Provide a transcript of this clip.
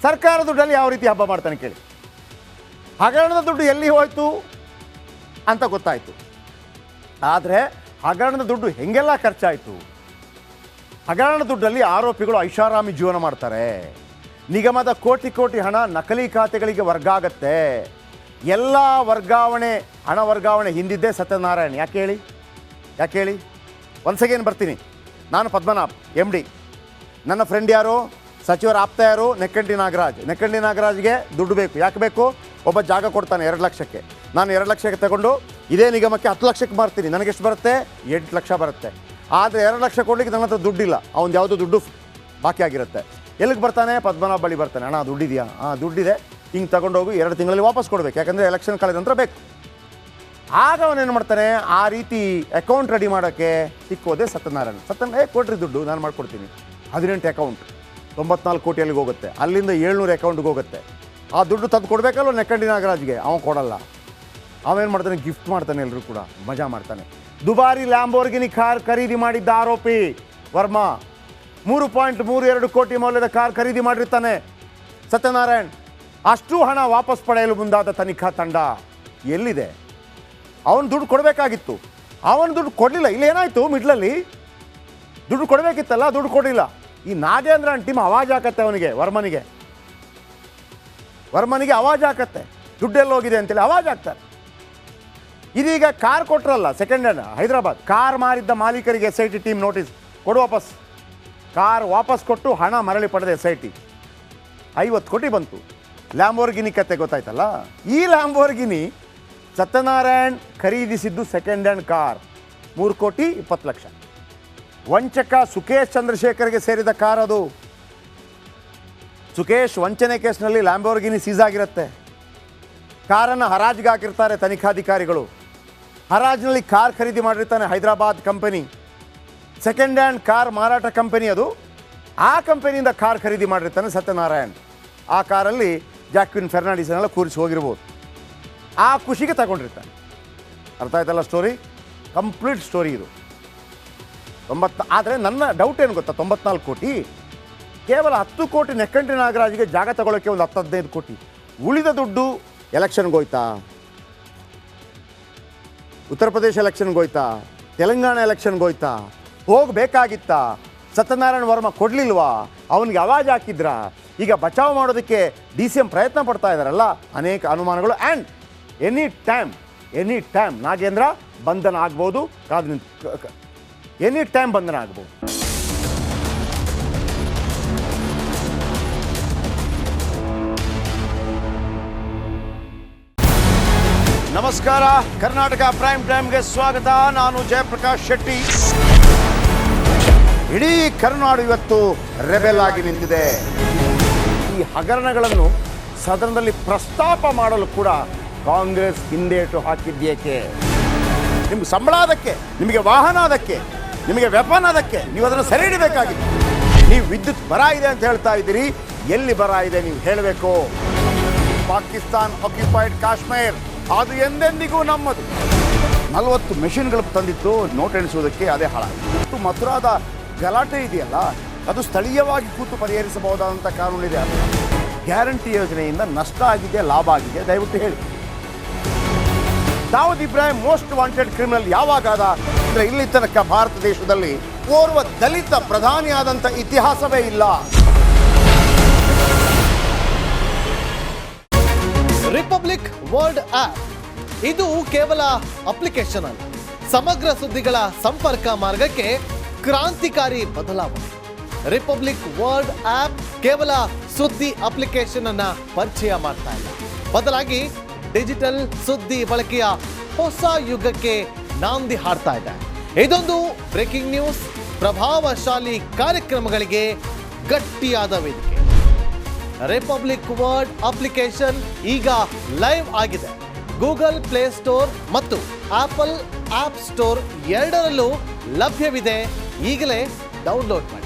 ಸರ್ಕಾರದ ದುಡ್ಡಲ್ಲಿ ಯಾವ ರೀತಿ ಹಬ್ಬ ಮಾಡ್ತಾನೆ ಕೇಳಿ. ಹಗರಣದ ದುಡ್ಡು ಎಲ್ಲಿ ಹೋಯಿತು ಅಂತ ಗೊತ್ತಾಯಿತು. ಆದರೆ ಹಗರಣದ ದುಡ್ಡು ಹೆಂಗೆಲ್ಲ ಖರ್ಚಾಯಿತು, ಹಗರಣದ ದುಡ್ಡಲ್ಲಿ ಆರೋಪಿಗಳು ಐಷಾರಾಮಿ ಜೀವನ ಮಾಡ್ತಾರೆ. ನಿಗಮದ ಕೋಟಿ ಕೋಟಿ ಹಣ ನಕಲಿ ಖಾತೆಗಳಿಗೆ ವರ್ಗ ಆಗತ್ತೆ. ಎಲ್ಲ ವರ್ಗಾವಣೆ ಹಣ ವರ್ಗಾವಣೆ ಹಿಂದಿದ್ದೇ ಸತ್ಯನಾರಾಯಣ್. ಯಾಕೆ ಹೇಳಿ ಒನ್ಸ್ ಅಗೇನ್ ಬರ್ತೀನಿ. ನಾನು ಪದ್ಮನಾಭ್ MD. ನನ್ನ ಫ್ರೆಂಡ್ ಯಾರು, ಸಚಿವರ ಆಪ್ತ ಯಾರು, ನೆಕ್ಕಂಡಿ ನಾಗರಾಜ್ಗೆ ದುಡ್ಡು ಬೇಕು. ಯಾಕೆ ಬೇಕು? ಒಬ್ಬ ಜಾಗ ಕೊಡ್ತಾನೆ 2 ಲಕ್ಷಕ್ಕೆ. ನಾನು 2 ಲಕ್ಷಕ್ಕೆ ತಗೊಂಡು ಇದೇ ನಿಗಮಕ್ಕೆ 10 ಲಕ್ಷಕ್ಕೆ ಮಾರ್ತೀನಿ. ನನಗೆಷ್ಟು ಬರುತ್ತೆ? 8 ಲಕ್ಷ ಬರುತ್ತೆ. ಆದರೆ 2 ಲಕ್ಷ ಕೊಡಲಿಕ್ಕೆ ನನ್ನ ಹತ್ರ ದುಡ್ಡಿಲ್ಲ. ಅವನು ಯಾವುದೋ ದುಡ್ಡು ಬಾಕಿ ಆಗಿರುತ್ತೆ. ಎಲ್ಲಿಗೆ ಬರ್ತಾನೆ? ಪದ್ಮನಾಭ ಬಳಿ ಬರ್ತಾನೆ. ಅಣ್ಣ ದುಡ್ಡಿದೆಯಾ? ದುಡ್ಡಿದೆ, ಹಿಂಗೆ ತಗೊಂಡೋಗಿ 2 ತಿಂಗಳಲ್ಲಿ ವಾಪಸ್ ಕೊಡಬೇಕು, ಯಾಕಂದರೆ ಎಲೆಕ್ಷನ್ ಕಳೆದ ನಂತರ ಬೇಕು. ಆಗ ಅವನೇನು ಮಾಡ್ತಾನೆ, ಆ ರೀತಿ ಅಕೌಂಟ್ ರೆಡಿ ಮಾಡೋಕ್ಕೆ ಸಿಕ್ಕೋದೆ ಸತ್ಯನಾರಾಯಣ. ಕೊಡ್ರಿ ದುಡ್ಡು, ನಾನು ಮಾಡ್ಕೊಡ್ತೀನಿ. 18 ಅಕೌಂಟ್, 94 ಕೋಟಿ ಅಲ್ಲಿಗೆ ಹೋಗುತ್ತೆ. ಅಲ್ಲಿಂದ 700 ಅಕೌಂಟ್ಗೆ ಹೋಗುತ್ತೆ. ಆ ದುಡ್ಡು ತಂದು ಕೊಡಬೇಕಲ್ಲ ನೆಕ್ಕಂಡಿ ನಾಗರಾಜ್ಗೆ. ಅವನು ಕೊಡಲ್ಲ. ಅವೇನು ಮಾಡ್ತಾನೆ, ಗಿಫ್ಟ್ ಮಾಡ್ತಾನೆ, ಎಲ್ಲರೂ ಕೂಡ ಮಜಾ ಮಾಡ್ತಾನೆ. ದುಬಾರಿ ಲ್ಯಾಂಬೋರ್ಗಿನಿ ಕಾರ್ ಖರೀದಿ ಮಾಡಿದ್ದ ಆರೋಪಿ ವರ್ಮಾ 3.32 ಕೋಟಿ ಮೌಲ್ಯದ ಕಾರ್ ಖರೀದಿ ಮಾಡಿರ್ತಾನೆ ಸತ್ಯನಾರಾಯಣ್. ಅಷ್ಟು ಹಣ ವಾಪಸ್ ಪಡೆಯಲು ಮುಂದಾದ ತನಿಖಾ ತಂಡ ಎಲ್ಲಿದೆ? ಅವನು ದುಡ್ಡು ಕೊಡಬೇಕಾಗಿತ್ತು, ಅವನು ದುಡ್ಡು ಕೊಡಲಿಲ್ಲ. ಇಲ್ಲೇನಾಯಿತು? ಮಿಡ್ಲಲ್ಲಿ ದುಡ್ಡು ಕೊಡಬೇಕಿತ್ತಲ್ಲ, ದುಡ್ಡು ಕೊಡಲಿಲ್ಲ. ಈ ನಾಗೇಂದ್ರನ್ ಟೀಮ್ ಅವಾಜ್ ಹಾಕತ್ತೆ ಅವನಿಗೆ, ವರ್ಮನಿಗೆ ಅವಾಜ್ ಹಾಕತ್ತೆ, ದುಡ್ಡೆಲ್ಲ ಹೋಗಿದೆ ಅಂತೇಳಿ ಅವಾಜ್ ಹಾಕ್ತಾರೆ. ಇದೀಗ ಕಾರ್ ಕೊಟ್ರಲ್ಲ, ಸೆಕೆಂಡ್ ಹ್ಯಾಂಡ್ ಹೈದರಾಬಾದ್ ಕಾರ್ ಮಾರಿದ್ದ ಮಾಲೀಕರಿಗೆ SIT ಟೀಮ್ ನೋಟಿಸ್ ಕೊಡು ವಾಪಸ್. ಕಾರ್ ವಾಪಸ್ ಕೊಟ್ಟು ಹಣ ಮರಳಿ ಪಡೆದ SIT 50 ಕೋಟಿ ಬಂತು. ಲ್ಯಾಂಬೋರ್ಗಿನಿ ಕತೆ ಗೊತ್ತಾಯ್ತಲ್ಲ. ಈ ಲ್ಯಾಂಬೋರ್ಗಿನಿ ಸತ್ಯನಾರಾಯಣ್ ಖರೀದಿಸಿದ್ದು ಸೆಕೆಂಡ್ ಹ್ಯಾಂಡ್ ಕಾರ್ 3,20 ಲಕ್ಷ. ವಂಚಕ ಸುಕೇಶ್ ಚಂದ್ರಶೇಖರ್ಗೆ ಸೇರಿದ ಕಾರ್ ಅದು. ಸುಕೇಶ್ ವಂಚನೆ ಕೇಸ್ನಲ್ಲಿ ಲ್ಯಾಂಬೋರ್ಗಿನಿ ಸೀಸ್ ಆಗಿರುತ್ತೆ. ಕಾರನ್ನು ಹರಾಜಿಗೆ ಹಾಕಿರ್ತಾರೆ ತನಿಖಾಧಿಕಾರಿಗಳು. ಹರಾಜಿನಲ್ಲಿ ಕಾರ್ ಖರೀದಿ ಮಾಡಿರ್ತಾನೆ Hyderabad company, second hand car ಮಾರಾಟ ಕಂಪನಿ ಅದು. ಆ ಕಂಪನಿಯಿಂದ ಕಾರ್ ಖರೀದಿ ಮಾಡಿರ್ತಾನೆ ಸತ್ಯನಾರಾಯಣ್. ಆ ಕಾರಲ್ಲಿ ಜಾಕ್ವಿನ್ ಫೆರ್ನಾಂಡಿಸ್ನೆಲ್ಲ ಕೂರಿಸಿ ಹೋಗಿರ್ಬೋದು. ಆ ಖುಷಿಗೆ ತಗೊಂಡಿರ್ತಾನೆ. ಅರ್ಥ ಆಯ್ತಲ್ಲ ಸ್ಟೋರಿ? ಕಂಪ್ಲೀಟ್ ಸ್ಟೋರಿ ಇದು. ಆದರೆ ನನ್ನ ಡೌಟ್ ಏನು ಗೊತ್ತಾ, 94 ಕೋಟಿ ಕೇವಲ 10 ಕೋಟಿ ನೆಕ್ಕಂಡಿ ನಾಗರಾಜ್ಗೆ ಜಾಗ ತಗೊಳ್ಳೋಕ್ಕೆ ಒಂದು 10-15 ಕೋಟಿ. ಉಳಿದ ದುಡ್ಡು ಎಲೆಕ್ಷನ್ಗೆ ಹೋಯ್ತಾ? ಉತ್ತರ ಪ್ರದೇಶ ಎಲೆಕ್ಷನ್ಗೆ ಹೋಯ್ತಾ? ತೆಲಂಗಾಣ ಎಲೆಕ್ಷನ್ಗೆ ಹೋಯ್ತಾ? ಹೋಗಬೇಕಾಗಿತ್ತಾ? ಸತ್ಯನಾರಾಯಣ ವರ್ಮ ಕೊಡಲಿಲ್ವಾ? ಅವನಿಗೆ ಅವಾಜ್ ಹಾಕಿದ್ರಾ? ಈಗ ಬಚಾವ್ ಮಾಡೋದಕ್ಕೆ DCM ಪ್ರಯತ್ನ ಪಡ್ತಾ ಇದ್ದಾರಲ್ಲ, ಅನೇಕ ಅನುಮಾನಗಳು. ಆ್ಯಂಡ್ ಎನಿ ಟೈಮ್ ನಾಗೇಂದ್ರ ಬಂಧನ ಆಗ್ಬೋದು. ಕಾದು ನಿಂತು ಎನಿ ಟೈಮ್ ಬಂಧನ ಆಗ್ಬೋದು. ನಮಸ್ಕಾರ, ಕರ್ನಾಟಕ ಪ್ರೈಮ್ ಟೈಮ್ಗೆ ಸ್ವಾಗತ. ನಾನು ಜಯಪ್ರಕಾಶ್ ಶೆಟ್ಟಿ. ಇಡೀ ಕರುನಾಡು ಇವತ್ತು ರೆಬೆಲ್ ಆಗಿ ನಿಂತಿದೆ. ಈ ಹಗರಣಗಳನ್ನು ಸದನದಲ್ಲಿ ಪ್ರಸ್ತಾಪ ಮಾಡಲು ಕೂಡ ಕಾಂಗ್ರೆಸ್ ಹಿಂದೇಟು ಹಾಕಿದ್ದೇಕೆ? ನಿಮ್ಗೆ ಸಂಬಳ ಅದಕ್ಕೆ, ನಿಮಗೆ ವಾಹನ ಅದಕ್ಕೆ, ನಿಮಗೆ ವೆಪನ್ ಅದಕ್ಕೆ, ನೀವು ಅದನ್ನು ಸೆರೆ ಹಿಡಿಬೇಕಾಗಿತ್ತು. ನೀವು ವಿದ್ಯುತ್ ಬರ ಇದೆ ಅಂತ ಹೇಳ್ತಾ ಇದ್ದೀರಿ. ಎಲ್ಲಿ ಬರ ಇದೆ ನೀವು ಹೇಳಬೇಕು. ಪಾಕಿಸ್ತಾನ್ ಆಕ್ಯುಪೈಡ್ ಕಾಶ್ಮೀರ್ ಅದು ಎಂದೆಂದಿಗೂ ನಮ್ಮದು. 40 ಮೆಷಿನ್ಗಳು ತಂದಿತ್ತು ನೋಟ್ ಎಣಿಸುವುದಕ್ಕೆ, ಅದೇ ಹಾಳಾಗಿದೆ. ಮಥುರಾದ ಗಲಾಟೆ ಇದೆಯಲ್ಲ, ಅದು ಸ್ಥಳೀಯವಾಗಿ ಕೂತು ಪರಿಹರಿಸಬಹುದಾದಂಥ ಕಾನೂನಿದೆ. ಗ್ಯಾರಂಟಿ ಯೋಜನೆಯಿಂದ ನಷ್ಟ ಆಗಿದೆ, ಲಾಭ ಆಗಿದೆ, ದಯವಿಟ್ಟು ಹೇಳಿ. Dawood Ibrahim most wanted criminal ಯಾವಾಗಾದ ಅಂದರೆ ಇಲ್ಲಿ ತನಕ ಭಾರತ ದೇಶದಲ್ಲಿ ಓರ್ವ ದಲಿತ ಪ್ರಧಾನಿಯಾದಂಥ ಇತಿಹಾಸವೇ ಇಲ್ಲ. ರಿಪಬ್ಲಿಕ್ ವರ್ಲ್ಡ್ ಆಪ್ ಇದು ಕೇವಲ ಅಪ್ಲಿಕೇಶನ್ ಅಲ್ಲ, ಸಮಗ್ರ ಸುದ್ದಿಗಳ ಸಂಪರ್ಕ ಮಾರ್ಗಕ್ಕೆ ಕ್ರಾಂತಿಕಾರಿ ಬದಲಾವಣೆ. ರಿಪಬ್ಲಿಕ್ ವರ್ಲ್ಡ್ ಆಪ್ ಕೇವಲ ಸುದ್ದಿ ಅಪ್ಲಿಕೇಶನ್ ಅನ್ನ ಪರಿಚಯ ಮಾಡ್ತಾ ಇಲ್ಲ, ಬದಲಾಗಿ ಡಿಜಿಟಲ್ ಸುದ್ದಿ ಬಳಕೆಯ ಹೊಸ ಯುಗಕ್ಕೆ ನಾಂದಿ ಹಾಡ್ತಾ ಇದೆ. ಇದೊಂದು ಬ್ರೇಕಿಂಗ್ ನ್ಯೂಸ್, ಪ್ರಭಾವಶಾಲಿ ಕಾರ್ಯಕ್ರಮಗಳಿಗೆ ಗಟ್ಟಿಯಾದ ವೇದಿಕೆ. ರಿಪಬ್ಲಿಕ್ ವರ್ಲ್ಡ್ ಅಪ್ಲಿಕೇಶನ್ ಈಗ ಲೈವ್ ಆಗಿದೆ. ಗೂಗಲ್ ಪ್ಲೇ ಸ್ಟೋರ್ ಮತ್ತು ಆಪಲ್ ಆಪ್ ಸ್ಟೋರ್ ಎರಡರಲ್ಲೂ ಲಭ್ಯವಿದೆ. ಈಗಲೇ ಡೌನ್ಲೋಡ್ ಮಾಡಿ.